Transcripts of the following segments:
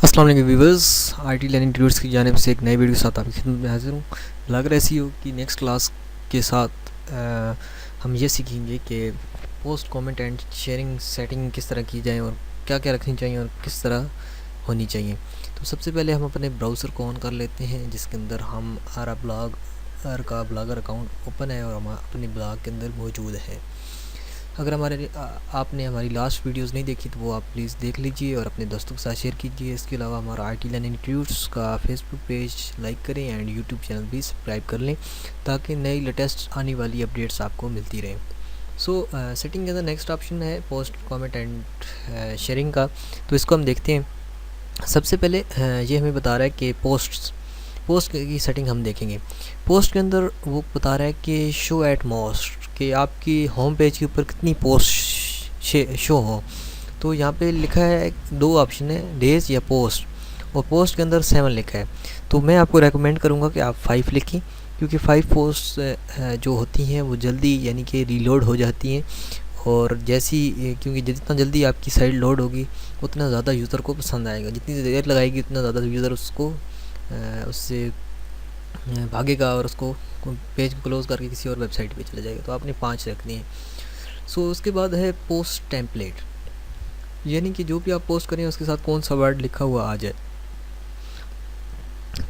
अस्सलाम वालेकुम viewers, IT learning tutors की जानिब से एक नई वीडियो के साथ आपकी खिदमत में हाजिर हूँ। लग रहा ऐसी हो कि नेक्स्ट क्लास के साथ हम ये सीखेंगे कि post comment and sharing setting किस तरह की जाए और क्या क्या रखनी चाहिए और किस तरह होनी चाहिए। तो सबसे पहले हम अपने ब्राउज़र को ऑन कर लेते हैं, जिसके अंदर हमारा ब्लॉगर अकाउंट ओपन है और हम अपने ब्लॉग के अंदर मौजूद है। अगर आपने हमारी लास्ट वीडियोस नहीं देखी तो वो आप प्लीज़ देख लीजिए और अपने दोस्तों के साथ शेयर कीजिए। इसके अलावा हमारा आईटी लर्निंग इंस्टीट्यूट्स का फेसबुक पेज लाइक करें एंड यूट्यूब चैनल भी सब्सक्राइब कर लें ताकि नई लेटेस्ट आने वाली अपडेट्स आपको मिलती रहें। सेटिंग के अंदर नेक्स्ट ऑप्शन है पोस्ट कमेंट एंड शेयरिंग का। तो इसको हम देखते हैं। सबसे पहले ये हमें बता रहा है कि पोस्ट की सेटिंग हम देखेंगे। पोस्ट के अंदर वो बता रहा है कि शो एट मोस्ट, कि आपकी होम पेज के ऊपर कितनी पोस्ट शो हो। तो यहाँ पे लिखा है दो ऑप्शन है, डेज या पोस्ट, और पोस्ट के अंदर 7 लिखा है। तो मैं आपको रेकमेंड करूँगा कि आप 5 लिखें, क्योंकि 5 पोस्ट जो होती हैं वो जल्दी यानी कि रीलोड हो जाती हैं। और क्योंकि जितना जल्दी आपकी साइट लोड होगी उतना ज़्यादा यूज़र को पसंद आएगा, जितनी देर लगाएगी उतना ज़्यादा यूज़र उससे भागेगा और उसको पेज को क्लोज़ करके किसी और वेबसाइट पे चला जाएगा। तो आपने 5 रखनी है। उसके बाद है पोस्ट टेम्पलेट, यानी कि जो भी आप पोस्ट करें उसके साथ कौन सा वर्ड लिखा हुआ आ जाए।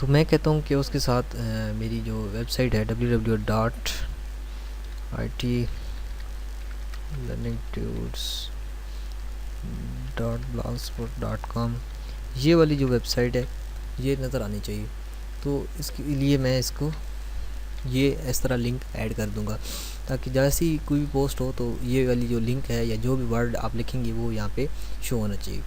तो मैं कहता हूँ कि उसके साथ मेरी जो वेबसाइट है www.itlearningtools.blogspot.com, ये वाली जो वेबसाइट है ये नज़र आनी चाहिए। तो इसके लिए मैं इसको ये इस तरह लिंक ऐड कर दूंगा, ताकि जैसी कोई भी पोस्ट हो तो ये वाली जो लिंक है या जो भी वर्ड आप लिखेंगे वो यहाँ पे शो होना चाहिए।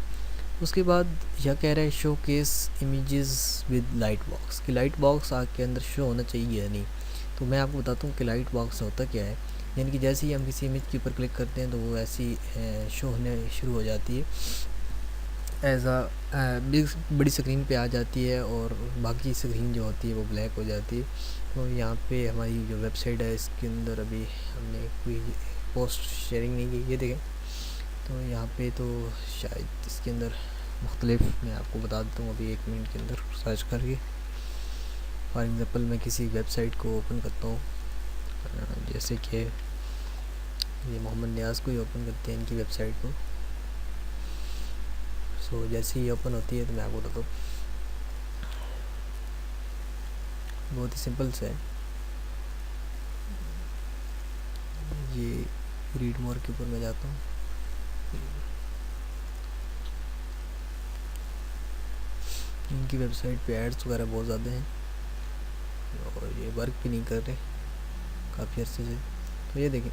उसके बाद यह कह रहा है show case images with light box, कि लाइट बॉक्स आपके अंदर शो होना चाहिए या नहीं। तो मैं आपको बताता हूँ कि लाइट बॉक्स होता क्या है। यानी कि जैसे ही हम किसी इमेज के ऊपर क्लिक करते हैं तो वो ऐसी शो होने शुरू हो जाती है, एज बड़ी स्क्रीन पे आ जाती है और बाकी स्क्रीन जो होती है वो ब्लैक हो जाती है। तो यहाँ पे हमारी जो वेबसाइट है इसके अंदर अभी हमने कोई पोस्ट शेयरिंग नहीं की, ये देखें। तो यहाँ पे तो शायद इसके अंदर मुख्तलिफ मैं आपको बता देता हूँ अभी 1 मिनट के अंदर सर्च करके। फॉर एग्ज़ाम्पल मैं किसी वेबसाइट को ओपन करता हूँ, जैसे कि ये मोहम्मद नियाज़ को ही ओपन करते हैं इनकी वेबसाइट को। जैसे ही ओपन होती है तो मैं आपको बताता हूँ, बहुत ही सिंपल सा है। ये रीड मोर के ऊपर मैं जाता हूँ। इनकी वेबसाइट पे एड्स वगैरह बहुत ज़्यादा हैं और ये वर्क भी नहीं कर रहे काफ़ी अर्से से। तो ये देखें,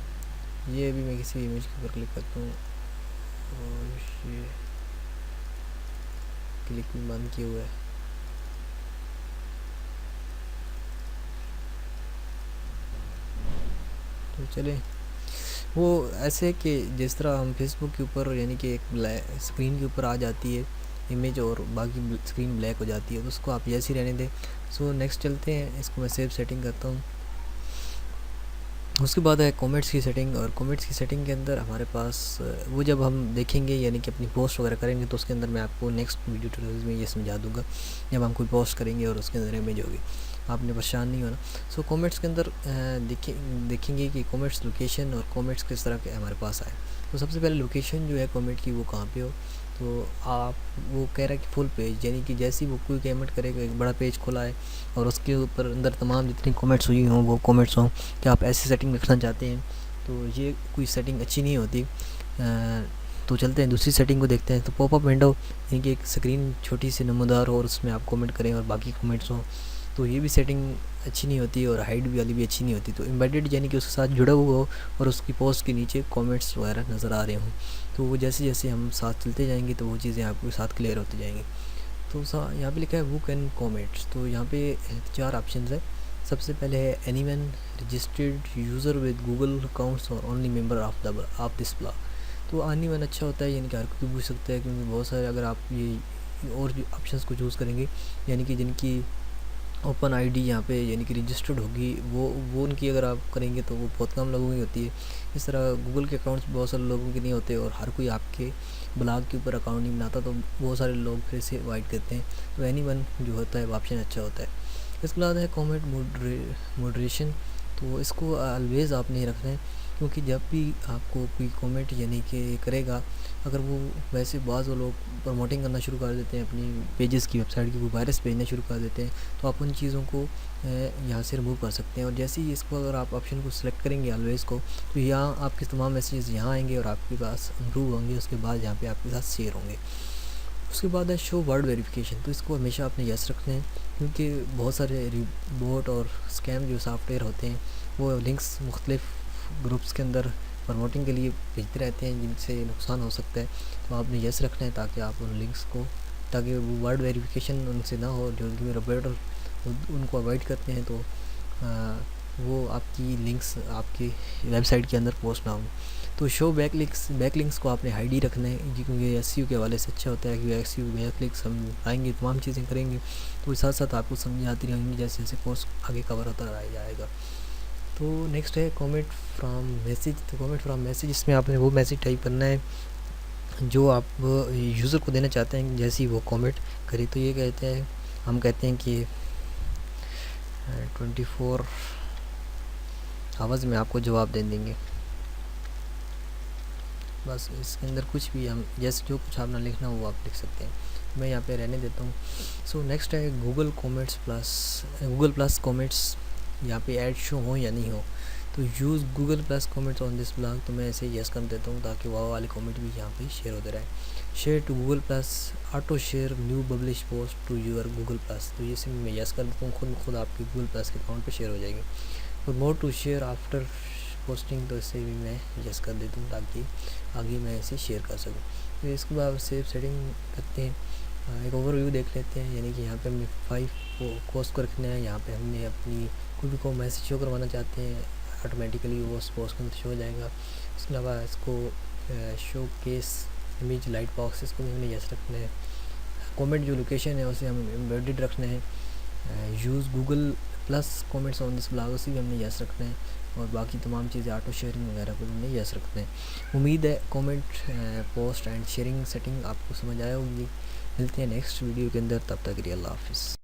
ये अभी मैं किसी इमेज के ऊपर क्लिक करता हूँ और ये क्लिक भी बंद किया हुआ है। तो चले, वो ऐसे कि जिस तरह हम फेसबुक के ऊपर यानी कि एक स्क्रीन के ऊपर आ जाती है इमेज और बाकी स्क्रीन ब्लैक हो जाती है, तो उसको आप जैसे ही रहने दें। नेक्स्ट चलते हैं, इसको मैं सेव सेटिंग करता हूँ। उसके बाद है कमेंट्स की सेटिंग, और कमेंट्स की सेटिंग के अंदर हमारे पास वो जब हम देखेंगे यानी कि अपनी पोस्ट वगैरह करेंगे तो उसके अंदर मैं आपको नेक्स्ट वीडियो ट्यूटोरियल में ये समझा दूंगा। जब हम कोई पोस्ट करेंगे और उसके अंदर इमेज होगी, आपने परेशान नहीं होना। कमेंट्स के अंदर देखेंगे कि कमेंट्स लोकेशन और कमेंट्स किस तरह के हमारे पास आए। तो सबसे पहले लोकेशन जो है कमेंट की वो कहाँ पे हो। तो आप वो कह रहा है कि फुल पेज, यानी कि जैसे ही वो कोई कमेंट करेगा एक बड़ा पेज खुला है और उसके ऊपर अंदर तमाम जितनी कमेंट्स हुई हों वो कमेंट्स हों कि आप ऐसी सेटिंग रखना चाहते हैं, तो ये कोई सेटिंग अच्छी नहीं होती। तो चलते हैं दूसरी सेटिंग को देखते हैं। तो पॉपअप विंडो, यानी कि एक स्क्रीन छोटी सी नमूदार हो और उसमें आप कमेंट करें और बाकी कमेंट्स हों, तो ये भी सेटिंग अच्छी नहीं होती और हाइड वाली भी अच्छी नहीं होती। तो एम्बेडेड यानी कि उसके साथ जुड़ा हुआ हो और उसकी पोस्ट के नीचे कमेंट्स वगैरह नज़र आ रहे हों, तो वो जैसे जैसे हम साथ चलते जाएंगे तो वो चीज़ें आपके साथ क्लियर होती जाएंगी। तो यहाँ पे लिखा है बुक एंड कमेंट्स। तो यहाँ पे 4 ऑप्शन है। सबसे पहले है anyone registered user with Google accounts और only member of this blog. तो एनीवन अच्छा होता है, यानी कि हर कोई पूछ सकता है, क्योंकि बहुत सारे अगर आप ये और ऑप्शंस को चूज़ करेंगे यानी कि जिनकी ओपन आईडी यहाँ पे यानी कि रजिस्टर्ड होगी, वो उनकी अगर आप करेंगे तो वो बहुत कम लोगों की होती है। इस तरह गूगल के अकाउंट्स बहुत सारे लोगों के नहीं होते और हर कोई आपके ब्लॉग के ऊपर अकाउंट नहीं बनाता, तो बहुत सारे लोग फिर से अवॉइड करते हैं। तो एनीवन जो होता है वो ऑप्शन अच्छा होता है। इसके बाद है कमेंट मॉडरेशन। तो इसको ऑलवेज़ आप नहीं रखना है, क्योंकि जब भी आपको कोई कमेंट यानी कि करेगा, अगर वो वैसे वो लोग प्रमोटिंग करना शुरू कर देते हैं अपनी पेजेस की, वेबसाइट की, वो वायरस भेजना शुरू कर देते हैं, तो आप उन चीज़ों को यहाँ से रिमूव कर सकते हैं। और जैसे ही इसको अगर आप ऑप्शन को सिलेक्ट करेंगे ऑलवेज़ को, तो यहाँ आपके तमाम मैसेजेस यहाँ आएंगे और आपके पास अप्रूव होंगे, उसके बाद यहाँ पे आपके साथ शेयर होंगे। उसके बाद है शो वर्ड वेरिफिकेशन। तो इसको हमेशा आपने यस रखना है, क्योंकि बहुत सारे बोट और स्कैम जो सॉफ्टवेयर होते हैं वो लिंक्स मुख्तलिफ ग्रुप्स के अंदर प्रमोटिंग के लिए भेजते रहते हैं, जिनसे नुकसान हो सकता है। तो आपने यस रखना है ताकि आप उन लिंक्स को, ताकि वो वर्ड वेरिफिकेशन उनसे ना हो, जो कि मेरा बेटर उनको अवॉइड करते हैं, तो वो आपकी लिंक्स आपकी वेबसाइट के अंदर पोस्ट ना हो। तो शो बैकलिंक्स को आपने हाइड ही रखना है, क्योंकि एसईओ के हवाले से अच्छा होता है कि एसईओ बैकलिंक्स हम आएंगे, तमाम चीज़ें करेंगे तो साथ साथ आपको समझ आती रहेंगी जैसे जैसे कोर्स आगे कवर होता रह जाएगा। तो नेक्स्ट है कमेंट फ्रॉम मैसेज। तो कमेंट फ्रॉम मैसेज, इसमें आपने वो मैसेज टाइप करना है जो आप यूज़र को देना चाहते हैं जैसे ही वो कमेंट करे। तो ये कहते हैं, हम कहते हैं कि 24 आवर्स में आपको जवाब दे देंगे। बस इसके अंदर कुछ भी हम जैसे जो कुछ आपने लिखना हो वो आप लिख सकते हैं, मैं यहाँ पे रहने देता हूँ। सो नेक्स्ट है गूगल प्लस कमेंट्स, यहाँ पे ऐड शो हो या नहीं हो। तो use Google plus comments on this blog, तो मैं ऐसे यस कर देता हूँ ताकि वो वाले कमेंट भी यहाँ पे शेयर होते रहे। Share to Google Plus, auto share new publish post to your Google Plus, तो ये सिर्फ मैं यस कर देता हूँ, खुद आपके गूगल प्लस के अकाउंट पर शेयर हो जाएगी। और more to share after posting, तो इससे भी मैं यस कर देता हूँ ताकि आगे मैं इसे शेयर कर सकूँ। तो इसके बाद सेव सेटिंग करते हैं, एक ओवरव्यू देख लेते हैं। यानी कि यहाँ पे हमने 5 पोस्ट को रखना है। यहाँ पे हमने अपनी खुद को मैसेज शो करवाना चाहते हैं, ऑटोमेटिकली वो पोस्ट के अंदर शो हो जाएगा। इसके अलावा इसको show case image light box, इसको भी हमने यस रखना है। कमेंट जो लोकेशन है उसे हम एम्बेडेड रखना है। Use Google plus comments on this blog, उसी भी हमने यस रखना है। और बाकी तमाम चीज़ें ऑटो शेयरिंग वगैरह को हमने यस रखना है। उम्मीद है comment post and sharing setting आपको समझ आया होगी। मिलते हैं नेक्स्ट वीडियो के अंदर, तब तक के लिए अल्लाह हाफिज़।